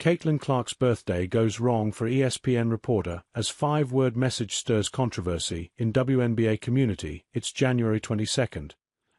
Caitlin Clark's birthday goes wrong for ESPN reporter as five-word message stirs controversy in WNBA community. It's January 22nd,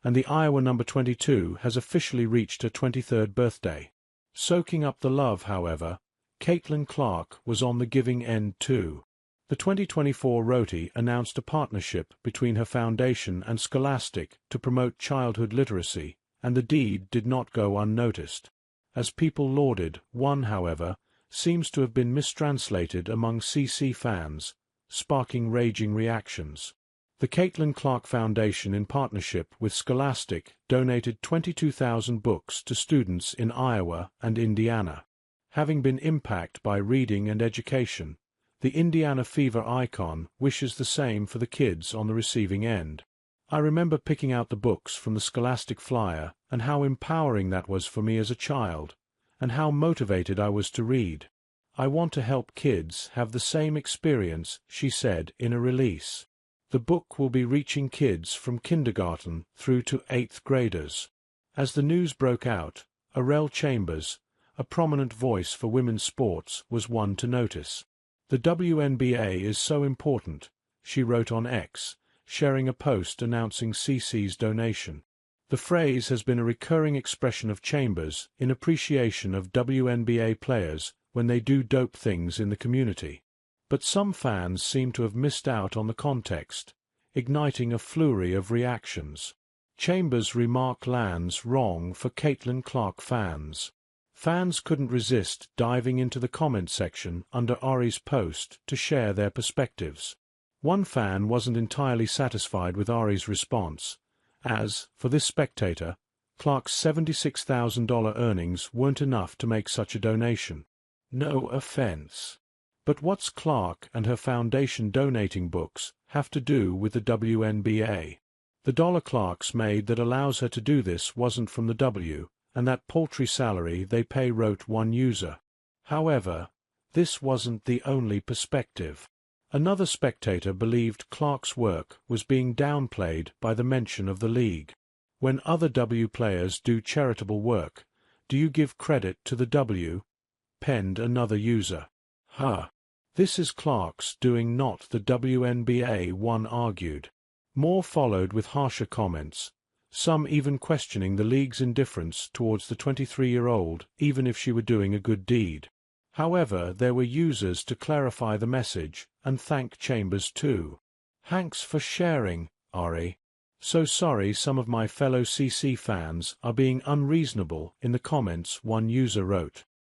and the Iowa number 22 has officially reached her 23rd birthday. Soaking up the love, however, Caitlin Clark was on the giving end too. The 2024 Roti announced a partnership between her foundation and Scholastic to promote childhood literacy, and the deed did not go unnoticed. As people lauded, one, however, seems to have been mistranslated among CC fans, sparking raging reactions. The Caitlin Clark Foundation, in partnership with Scholastic, donated 22,000 books to students in Iowa and Indiana. Having been impacted by reading and education, the Indiana Fever icon wishes the same for the kids on the receiving end. I remember picking out the books from the Scholastic flyer and how empowering that was for me as a child, and how motivated I was to read. I want to help kids have the same experience, she said in a release. The book will be reaching kids from kindergarten through to 8th graders. As the news broke out, Arel Chambers, a prominent voice for women's sports, was one to notice. The WNBA is so important, she wrote on X, sharing a post announcing CC's donation. The phrase has been a recurring expression of Chambers in appreciation of WNBA players when they do dope things in the community. But some fans seem to have missed out on the context, igniting a flurry of reactions. Chambers' remark lands wrong for Caitlin Clark fans. Fans couldn't resist diving into the comment section under Ari's post to share their perspectives. One fan wasn't entirely satisfied with Ari's response, as, for this spectator, Clark's $76,000 earnings weren't enough to make such a donation. No offense. But what's Clark and her foundation donating books have to do with the WNBA? The dollar Clark's made that allows her to do this wasn't from the W, and that paltry salary they pay, wrote one user. However, this wasn't the only perspective. Another spectator believed Clark's work was being downplayed by the mention of the league. When other W players do charitable work, do you give credit to the W? Penned another user. This is Clark's doing, not the WNBA, one argued. More followed with harsher comments, some even questioning the league's indifference towards the 23-year-old even if she were doing a good deed. However, there were users to clarify the message and thank Chambers too. "Thanks for sharing, Ari. So sorry some of my fellow CC fans are being unreasonable," in the comments one user wrote.